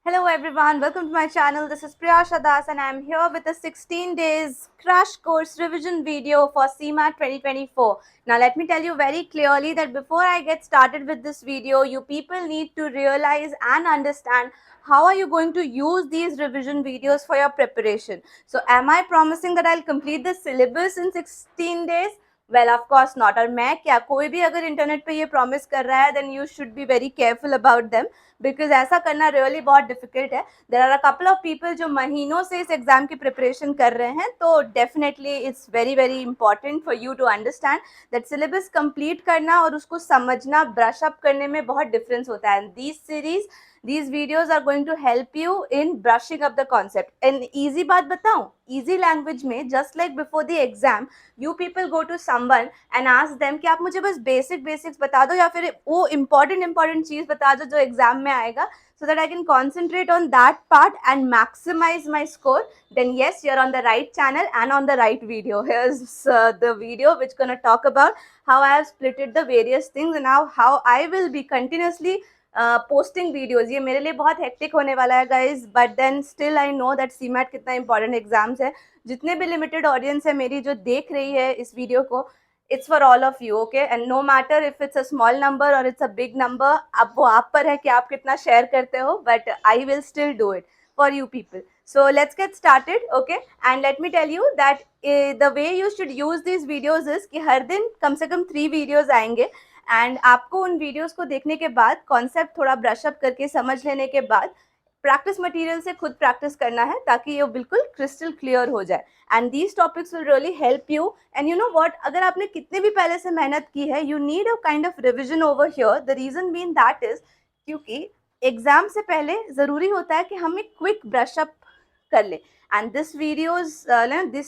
Hello everyone, welcome to my channel. This is Priyasha Das and I am here with a 16 days crash course revision video for CMAT 2024. Now let me tell you very clearly that before I get started with this video, you people need to realize and understand how are you going to use these revision videos for your preparation. So am I promising that I'll complete the syllabus in 16 days? Well of course not. और मैं क्या, कोई भी अगर internet पे ये promise कर रहा है then you should be very careful about them, because ऐसा करना रियली बहुत डिफिकल्ट है. There are a couple of people जो महीनों से इस एग्जाम की प्रिपरेशन कर रहे हैं, तो definitely it's very very important for you to understand that syllabus complete करना और उसको समझना, ब्रश अप करने में बहुत डिफरेंस होता है. And these videos are going to help you in brushing up the concept. And easy बात बताऊं, easy language में, just like before the exam, you people go to someone and ask them कि आप मुझे बस basics बता दो या फिर वो important चीज बता दो जो एग्जाम में आएगा, so that I can concentrate on that part and maximize my score. Then yes, you're on the right channel and on the right video. Here's the video which gonna talk about how I have splitted the various things and how I will be continuously posting videos. ये मेरे लिए बहुत hectic होने वाला है guys, but then still I know that CMAT कितना important exams है. जितने भी लिमिटेड ऑडियंस है मेरी जो देख रही है इस वीडियो को, it's for all of you. Okay, and no matter if it's a small number और इट्स अ बिग नंबर, अब वो आप पर है कि आप कितना शेयर करते हो, but I will still do it for you people. So let's get started, okay? And let me tell you that the way you should use these videos is कि हर दिन कम से कम 3 वीडियोज आएंगे एंड आपको उन videos को देखने के बाद कॉन्सेप्ट थोड़ा ब्रश अप करके समझ लेने के बाद प्रैक्टिस मटेरियल से खुद प्रैक्टिस करना है ताकि ये बिल्कुल क्रिस्टल क्लियर हो जाए. And these topics will really help you. And you know what, अगर आपने कितने भी पहले से मेहनत की है, you need a kind of revision over here. The reason been that is क्योंकि एग्जाम से पहले ज़रूरी होता है कि हम एक क्विक ब्रश अप कर ले. And this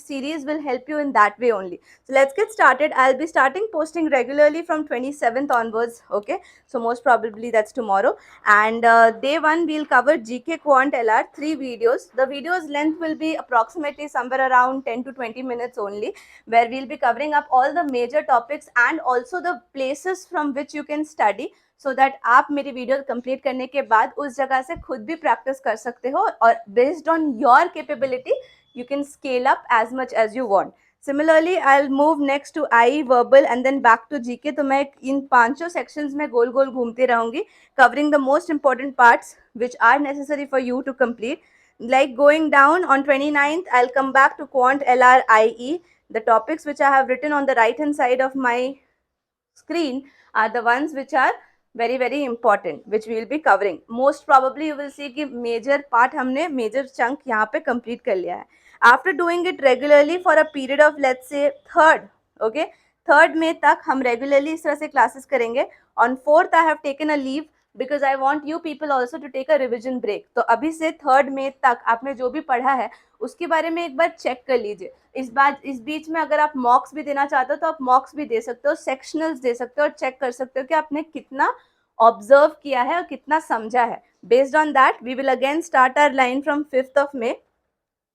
series will help you in that way only. So let's get started. I'll be starting posting regularly from 27th onwards, okay? So most probably that's tomorrow. And day 1 we'll cover GK Quant LR, 3 videos. The videos length will be approximately somewhere around 10 to 20 minutes only, where we'll be covering up all the major topics and also the places from which you can study, so that आप मेरी video complete करने के बाद उस जगह से खुद भी प्रैक्टिस कर सकते हो और based on your capability you can scale up as much as you want. Similarly I will move next to I verbal and then back to GK. तो मैं इन 5 सेक्शंस में गोल गोल घूमती रहूंगी, covering the most important parts which are necessary for you to complete. Like going down on 29th, I'll come back to Quant LRIE. The topics which I have written on the right hand side of my screen are the ones which are very very important, which we will be covering. Most probably you will see कि major part हमने major chunk यहाँ पे complete कर लिया है. After doing it regularly for a period of let's say third, okay, third May तक हम regularly इस तरह से classes करेंगे. On 4th I have taken a leave because I want you people also to take a revision break. तो अभी से 3rd May तक आपने जो भी पढ़ा है उसके बारे में एक बार चेक कर लीजिए. इस बीच में अगर आप मॉक्स भी देना चाहते हो तो आप मॉक्स भी दे सकते हो, सेक्शनल्स दे सकते हो और चेक कर सकते हो कि आपने कितना ऑब्जर्व किया है और कितना समझा है. Based on that we will again start our line from 5th of May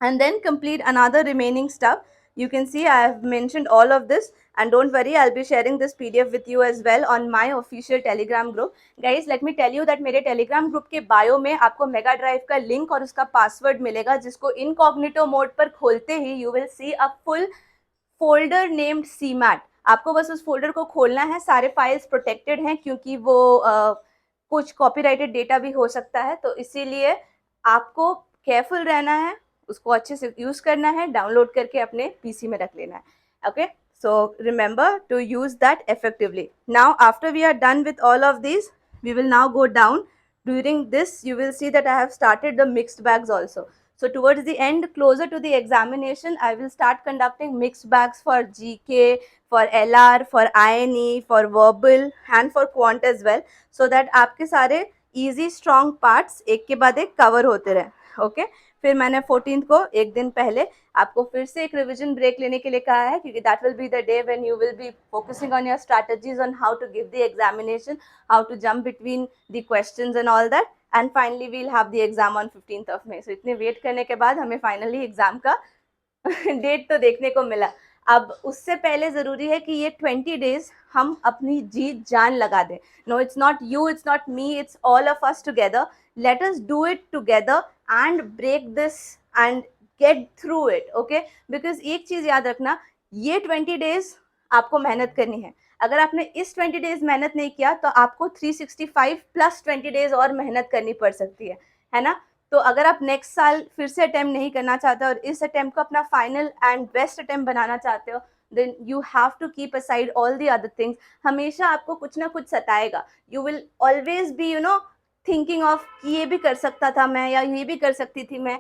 and then complete another remaining stuff. You can see I have mentioned all of this, and don't worry, I'll be sharing this PDF with you as well on my official Telegram group. Guys, let me tell you that मेरे Telegram group के bio में आपको mega drive का link और उसका password मिलेगा, जिसको incognito mode पर खोलते ही you will see a full folder named CMAT. आपको बस उस फोल्डर को खोलना है. सारे फाइल्स प्रोटेक्टेड हैं क्योंकि वो कुछ कॉपीराइटेड डेटा भी हो सकता है, तो इसीलिए आपको केयरफुल रहना है, उसको अच्छे से यूज करना है, डाउनलोड करके अपने पीसी में रख लेना है. Okay, so remember to use that effectively. Now after we are done with all of these, we will now go down. During this you will see that I have started the mixed bags also. So towards the end, closer to the examination, I will start conducting mixed bags for GK, for LR, for INE, for verbal and for quant as well, so that आपके सारे easy strong parts एक के बाद एक cover होते रहे. Okay? फिर मैंने 14th को एक दिन पहले आपको फिर से एक रिविजन ब्रेक लेने के लिए कहा है, क्योंकि that will be the day when you will be focusing on your strategies on how to give the examination, how to jump between the questions and all that. And finally we will have the exam on 15th of May. So इतने wait करने के बाद हमें finally exam का date तो देखने को मिला. अब उससे पहले ज़रूरी है कि ये 20 डेज हम अपनी जीत जान लगा दें. No, it's not you, it's not me, it's all of us together. let us do it together and break this and get through it, okay? Because एक चीज याद रखना, ये 20 days आपको मेहनत करनी है. अगर आपने इस 20 डेज मेहनत नहीं किया तो आपको 365 प्लस 20 डेज और मेहनत करनी पड़ सकती है ना? तो अगर आप नेक्स्ट साल फिर से अटेम्प्ट नहीं करना चाहते और इस अटेम्प्ट को अपना फाइनल एंड बेस्ट अटेम्प्ट बनाना चाहते हो, then you have to keep aside all the other things. हमेशा आपको कुछ ना कुछ सताएगा. You will always be thinking of कि ये भी कर सकता था मैं, या ये भी कर सकती थी मैं.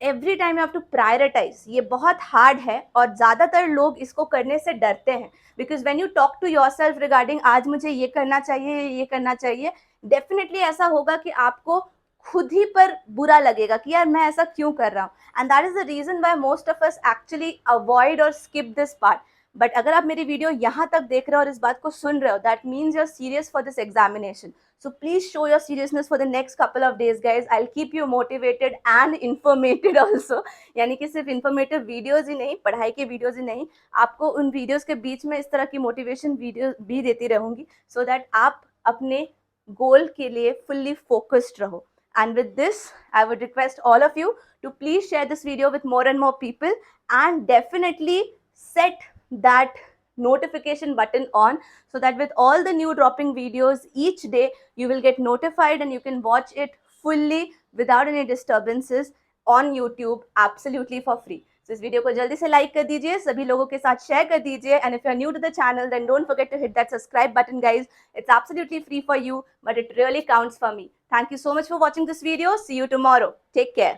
Every time you have to prioritise. ये बहुत हार्ड है और ज़्यादातर लोग इसको करने से डरते हैं. Because when you talk to yourself regarding आज मुझे ये करना चाहिए, ये करना चाहिए, डेफिनेटली ऐसा होगा कि आपको खुद ही पर बुरा लगेगा कि यार मैं ऐसा क्यों कर रहा हूँ. And that is the reason why most of us actually avoid और स्किप दिस पार्ट. बट अगर आप मेरी वीडियो यहाँ तक देख रहे हो और इस बात को सुन रहे हो, that means you are serious for this examination. So please show your seriousness for the next couple of days, guys. I'll keep you motivated and informated also. यानी कि सिर्फ informative videos ही नहीं, पढ़ाई के videos ही नहीं, आपको उन videos के बीच में इस तरह की motivation videos भी देती रहूँगी, so that आप अपने goal के लिए fully focused रहो. And with this, I would request all of you to please share this video with more and more people, and definitely set that notification button on, so that with all the new dropping videos each day, you will get notified and you can watch it fully without any disturbances on YouTube absolutely for free. So इस video को जल्दी से like कर दीजिए, सभी लोगों के साथ शेयर कर दीजिए, and if you are new to the channel, then don't forget to hit that subscribe button, guys. It's absolutely free for you, but it really counts for me. Thank you so much for watching this video. See you tomorrow. Take care.